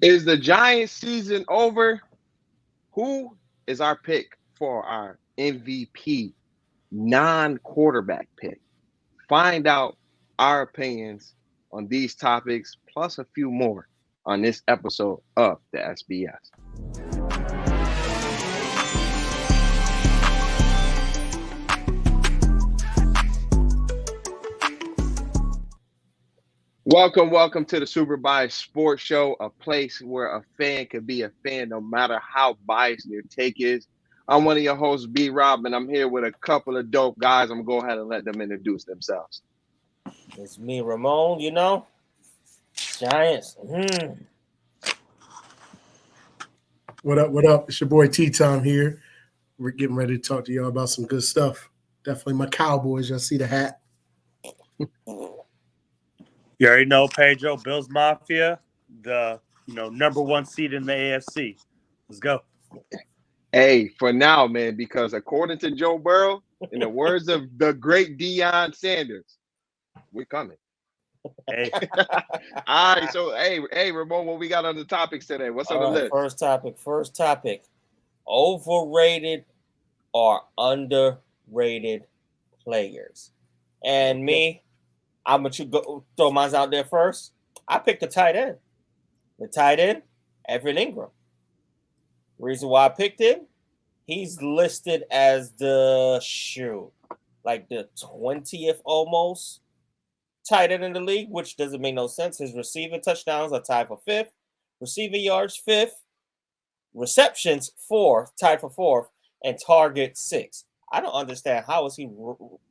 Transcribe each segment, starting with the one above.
Is the Giants season over? Who is our pick for our MVP non-quarterback pick? Find out our opinions on these topics plus a few more on this episode of the SBS. Welcome to the Super Biased Sports Show, a place where a fan can be a fan no matter how biased their take is. I'm one of your hosts, B Rob, and I'm here with a couple of dope guys. I'm going to go ahead and let them introduce themselves. It's me, Ramon, Giants. What up? What up? It's your boy T-Tom here. We're getting ready to talk to y'all about some good stuff. Definitely my Cowboys. Y'all see the hat. You already know Pedro, Bills Mafia, the number one seed in the AFC. Let's go. Hey, for now, man, because according to Joe Burrow, in the words of the great Deion Sanders, we're coming. Hey. All right, so hey, Ramon, what we got on the topics today? What's on the list? First topic. Overrated or underrated players. And me, I'm going to throw mine out there first. I picked the tight end. The tight end, Evan Ingram. Reason why I picked him, he's listed as the 20th almost tight end in the league, which doesn't make no sense. His receiving touchdowns are tied for 5th, receiving yards 5th, receptions 4th, tied for 4th, and target 6th. I don't understand how is he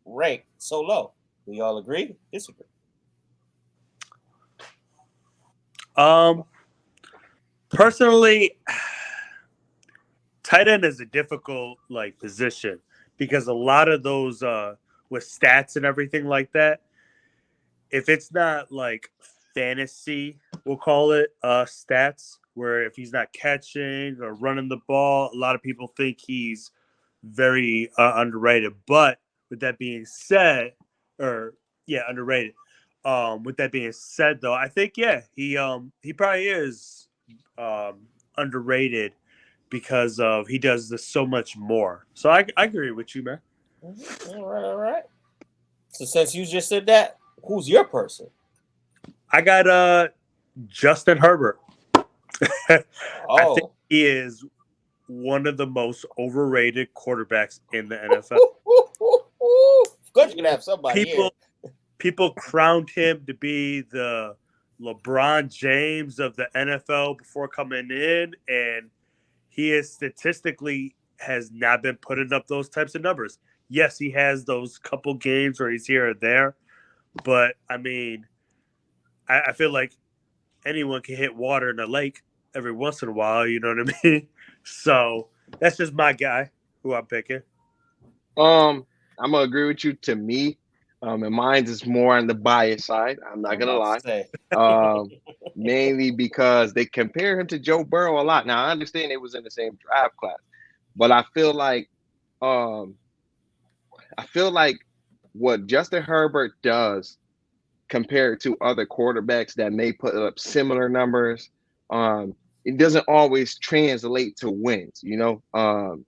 ranked so low. Do y'all agree? Disagree? Personally, tight end is a difficult position because a lot of those with stats and everything like that, if it's not fantasy, we'll call it stats, where if he's not catching or running the ball, a lot of people think he's very underrated. But with that being said, underrated. With that being said, though, I think he probably is underrated because of he does this so much more. So I agree with you, man. All right. So since you just said that, who's your person? I got Justin Herbert. I think he is one of the most overrated quarterbacks in the NFL. Of course, you can have somebody. People crowned him to be the LeBron James of the NFL before coming in, and he is statistically has not been putting up those types of numbers. Yes, he has those couple games where he's here or there, but I mean, I feel like anyone can hit water in a lake every once in a while. You know what I mean? So that's just my guy who I'm picking. I'm gonna agree with you. To me, and mine is more on the bias side. I'm not gonna lie. Mainly because they compare him to Joe Burrow a lot. Now I understand it was in the same draft class, but I feel like what Justin Herbert does compared to other quarterbacks that may put up similar numbers, it doesn't always translate to wins.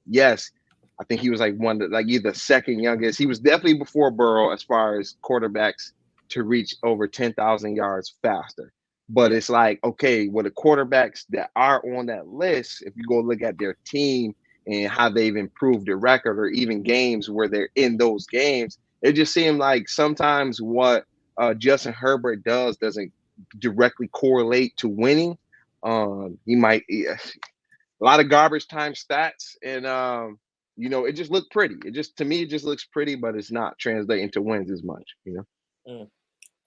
Yes, I think he was either second youngest. He was definitely before Burrow as far as quarterbacks to reach over 10,000 yards faster. But it's okay, the quarterbacks that are on that list, if you go look at their team and how they've improved their record or even games where they're in those games, it just seemed like sometimes what Justin Herbert doesn't directly correlate to winning. He might a lot of garbage time stats, and it just looked pretty. To me, it just looks pretty, but it's not translating to wins as much.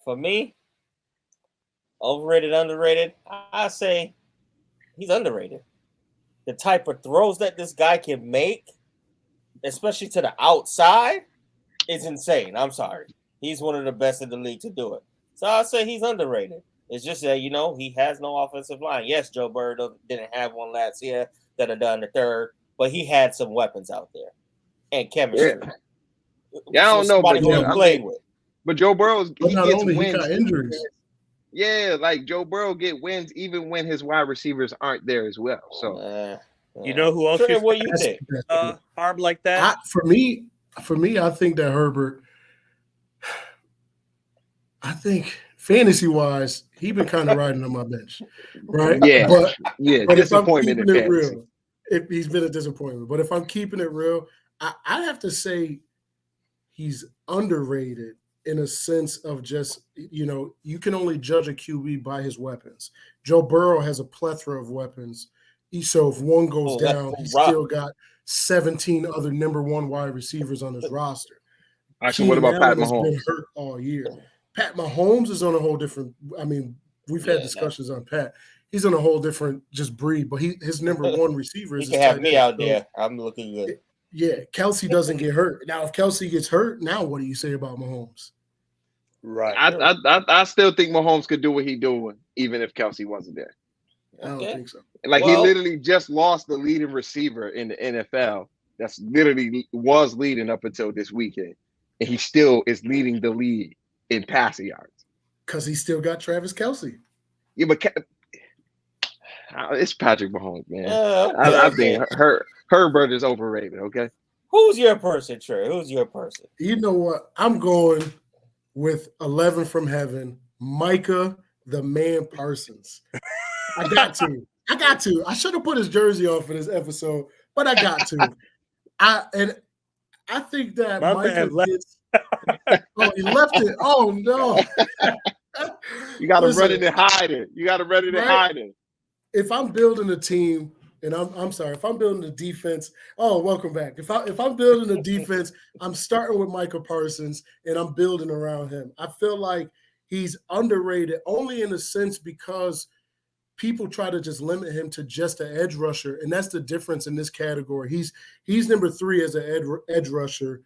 For me, overrated, underrated, I say he's underrated. The type of throws that this guy can make, especially to the outside, is insane. I'm sorry. He's one of the best in the league to do it. So I say he's underrated. It's just that, he has no offensive line. Yes, Joe Burrow didn't have one last year that had done the third, but he had some weapons out there and chemistry. Yeah, I don't know, but played with. But Joe Burrow, he got injuries. Yeah, like Joe Burrow get wins even when his wide receivers aren't there as well. So You know who else Trey, gets what you That's, think? that's true. armed like that? For me, I think that Herbert. I think fantasy wise, he been kind of riding on my bench, right? yeah, But yeah, if I'm disappointment in keeping it fantasy. real, if he's been a disappointment. But if I'm keeping it real, I have to say he's underrated in a sense of just, you can only judge a QB by his weapons. Joe Burrow has a plethora of weapons. So if one goes Oh, that's down, he's rough. still got 17 other number one wide receivers on his roster. All right, so what Keenan about Pat Allen has been Mahomes? hurt all year. Pat Mahomes is on a whole different. I mean, we've had Yeah, discussions on Pat. He's on a whole different just breed, but his number one receiver He is his can have tight me end. out So, there. I'm looking good. yeah, Kelsey doesn't get hurt. Now, if Kelsey gets hurt, now what do you say about Mahomes? Right. I still think Mahomes could do what he doing even if Kelsey wasn't there. I don't Okay. think so. Like he Well- literally just lost the leading receiver in the NFL. That's literally was leading up until this weekend, and he still is leading the league in passing yards. Because he still got Travis Kelsey. Yeah, but it's Patrick Mahomes, man. Okay, I okay. think Herbert is overrated. Okay, Who's your person, Trey? Who's your person? You know what? I'm going with 11 from heaven, Micah the Man Parsons. I got to. I should have put his jersey on for this episode, but I got to. I think that My Micah man left. gets. Oh, he left it. Oh no! you got to Listen, run it and hide it. You got to run it and Right? hide it. If I'm building a team, and I'm sorry, if I'm building a defense, welcome back. If I'm building a defense, I'm starting with Micah Parsons and I'm building around him. I feel like he's underrated only in a sense because people try to just limit him to just an edge rusher, and that's the difference in this category. He's number 3 as an edge rusher,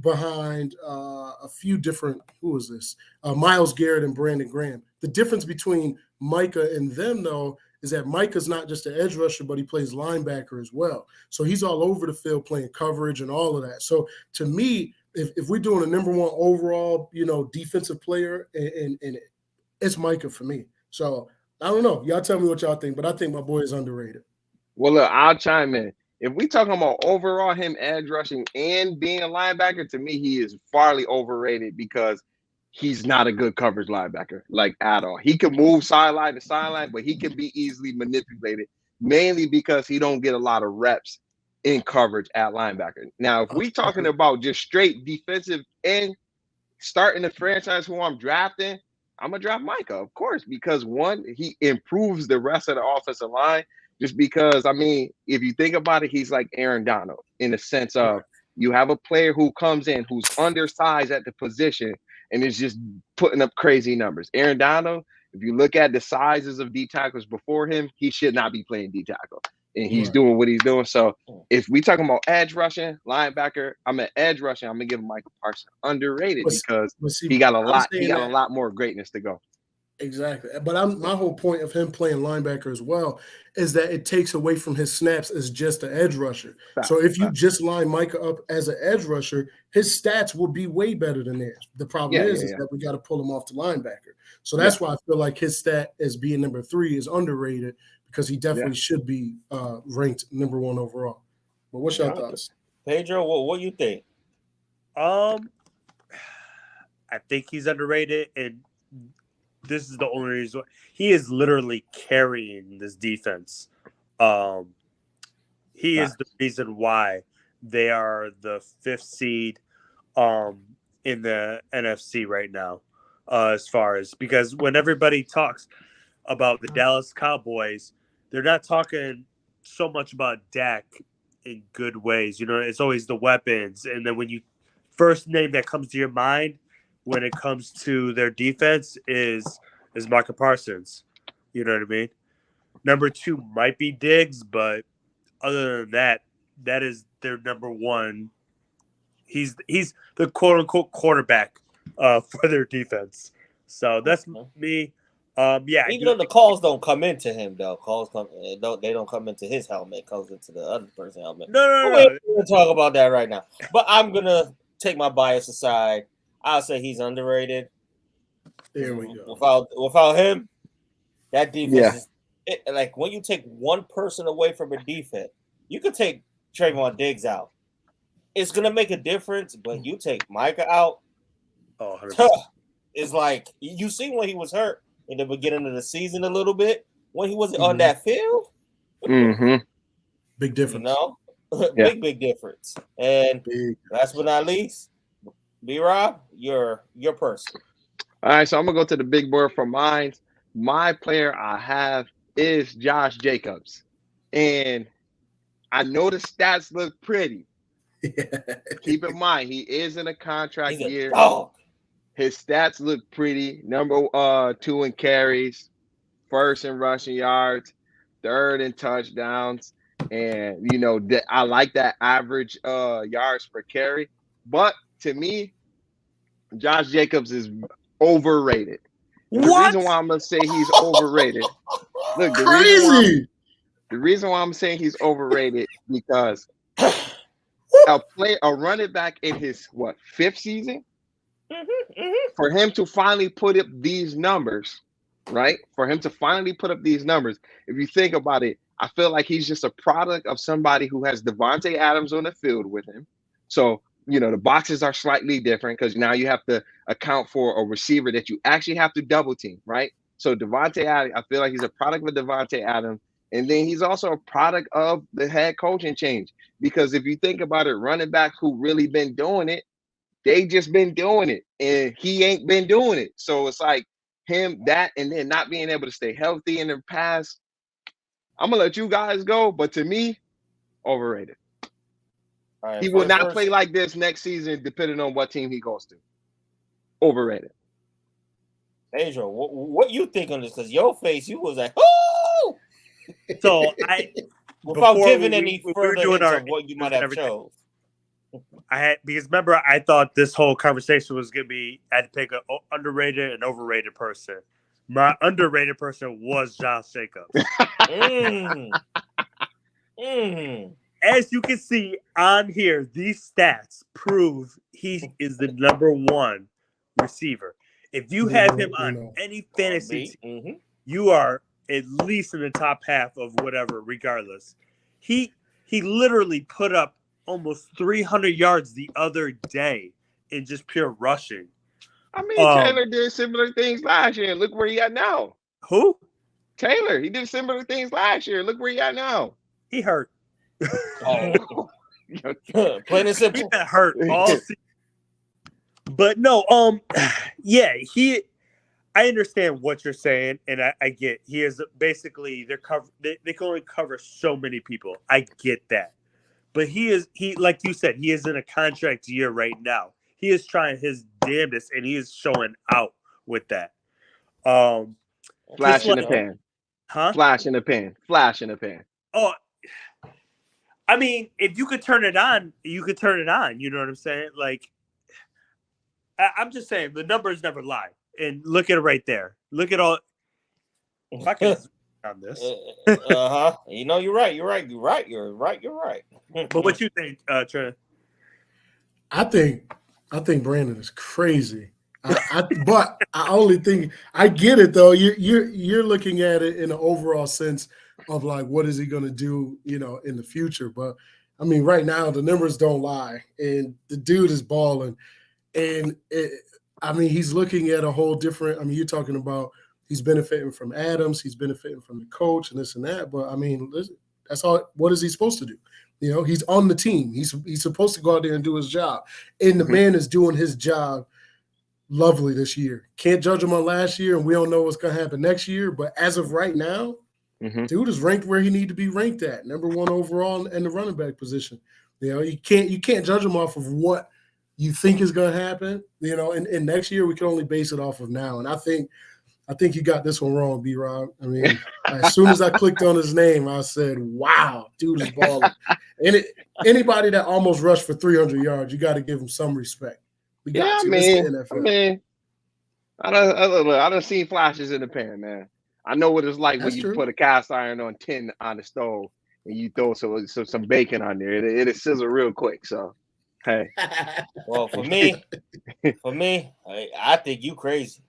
behind a few different. Who is this? Myles Garrett and Brandon Graham. The difference between Micah and them, though, is that Micah's not just an edge rusher, but he plays linebacker as well. So he's all over the field playing coverage and all of that. So to me, if we're doing a number 1 overall, defensive player, and it's Micah for me. So I don't know. Y'all tell me what y'all think, but I think my boy is underrated. Well, look, I'll chime in. If we talking about overall him edge rushing and being a linebacker, to me, he is farly overrated because he's not a good coverage linebacker, like at all. He can move sideline to sideline, but he can be easily manipulated, mainly because he don't get a lot of reps in coverage at linebacker. Now, if we talking about just straight defensive end, starting the franchise who I'm drafting, I'm gonna draft Micah, of course, because one, he improves the rest of the offensive line. Just because, I mean, if you think about it, he's like Aaron Donald in the sense of you have a player who comes in who's undersized at the position and is just putting up crazy numbers. Aaron Donald, if you look at the sizes of D tackles before him, he should not be playing D tackle, and he's doing what he's doing. So if we talking about edge rushing, linebacker, I'm an edge rushing. I'm gonna give Michael Parsons underrated because he got a lot. He got a lot more greatness to go. Exactly. But my whole point of him playing linebacker as well is that it takes away from his snaps as just an edge rusher. So if you just line Micah up as an edge rusher, his stats will be way better than theirs. The problem is that we got to pull him off the linebacker. So that's why I feel like his stat as being number 3 is underrated because he definitely should be ranked number 1 overall. But what's your thoughts? Pedro, what you think? I think he's underrated, and this is the only reason he is literally carrying this defense. He is the reason why they are the 5th seed in the NFC right now, as far as because when everybody talks about the Dallas Cowboys, they're not talking so much about Dak in good ways. It's always the weapons, and then when you first name that comes to your mind when it comes to their defense is Micah Parsons. You know what I mean? Number 2 might be Diggs, but other than that, that is their number 1. He's the quote unquote quarterback for their defense. So that's me. Even though the calls don't come into him, though, they don't come into his helmet. It comes into the other person's helmet. No. We're gonna talk about that right now. But I'm gonna take my bias aside. I'll say he's underrated. There we go. Without him, that defense Yeah. is like when you take one person away from a defense, you could take Trayvon Diggs out. It's gonna make a difference, but you take Micah out, Oh, 100%. it's like you seen when he was hurt in the beginning of the season a little bit when he was on that field. Mm-hmm. Big difference. Yeah. big difference. And Big. last but not least, B-Rob, your person. All right, so I'm gonna go to the big board for mine. My player I have is Josh Jacobs, and I know the stats look pretty. Keep in mind he is in a contract He's a year. dog. His stats look pretty. Number 2 in carries, first in rushing yards, third in touchdowns, and I like that average yards per carry. But to me, Josh Jacobs is overrated. And the reason why I'm gonna say he's overrated. Look, Crazy. the reason why I'm saying he's overrated because a running back in his fifth season, for him to finally put up these numbers, right? For him to finally put up these numbers, if you think about it, I feel like he's just a product of somebody who has Devontae Adams on the field with him. So, the boxes are slightly different because now you have to account for a receiver that you actually have to double team, right? So Devontae Adams, I feel like he's a product of Devontae Adams. And then he's also a product of the head coaching change. Because if you think about it, running backs who really been doing it, they just been doing it. And he ain't been doing it. So it's like him, that, and then not being able to stay healthy in the past. I'm going to let you guys go. But to me, overrated. Right, he will not play like this next season, depending on what team he goes to. Overrated. Pedro, what you think on this? Because your face, you was like, oh! So without giving any further hints of what you might have chose. Because remember, I thought this whole conversation was gonna be I had to pick an underrated and overrated person. My underrated person was Josh Jacobs. As you can see on here, these stats prove he is the number one receiver. If you have him on any fantasy team, you are at least in the top half of whatever, regardless. He literally put up almost 300 yards the other day in just pure rushing. I mean, Taylor did similar things last year. Look where he at now. Who? Taylor. He did similar things last year. Look where he at now. He hurt. Plain and simple. He been hurt all season. But no, yeah, I understand what you're saying, and I get he is basically they can only cover so many people. I get that. But he like you said, he is in a contract year right now. He is trying his damnedest, and he is showing out with that. Flash in the pan. Huh? Flash in the pan. Flash in the pan. Oh, I mean, if you could turn it on, you could turn it on. You know what I'm saying? Like, I'm just saying, the numbers never lie. And look at it right there. Look at all. If I can on this. You're right. But what you think, Trent? I think Brandon is crazy. But I only think I get it though. You're looking at it in an overall sense of like what is he going to do, in the future. But I mean, right now the numbers don't lie, and the dude is balling, and he's looking at a whole different. I mean, you're talking about he's benefiting from Adams, he's benefiting from the coach and this and that. But I mean, that's all. What is he supposed to do? He's on the team. He's supposed to go out there and do his job, and the man is doing his job lovely this year. Can't judge him on last year, and we don't know what's going to happen next year. But as of right now, dude is ranked where he need to be ranked at, number one overall in the running back position. You can't judge him off of what you think is going to happen. And next year we can only base it off of now. And I think you got this one wrong, B-Rob. I mean, as soon as I clicked on his name, I said, "Wow, dude is balling." And anybody that almost rushed for 300 yards, you got to give him some respect. We got to. I done seen flashes in the pan, man. I know what it's like when you put a cast iron on 10 on the stove and you throw some bacon on there. It'll sizzle real quick. So, hey. Well, for me, I think you crazy.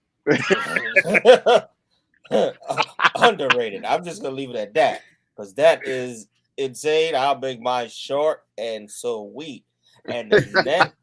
Underrated. I'm just gonna leave it at that because that is insane. I'll make mine short and sweet. And the next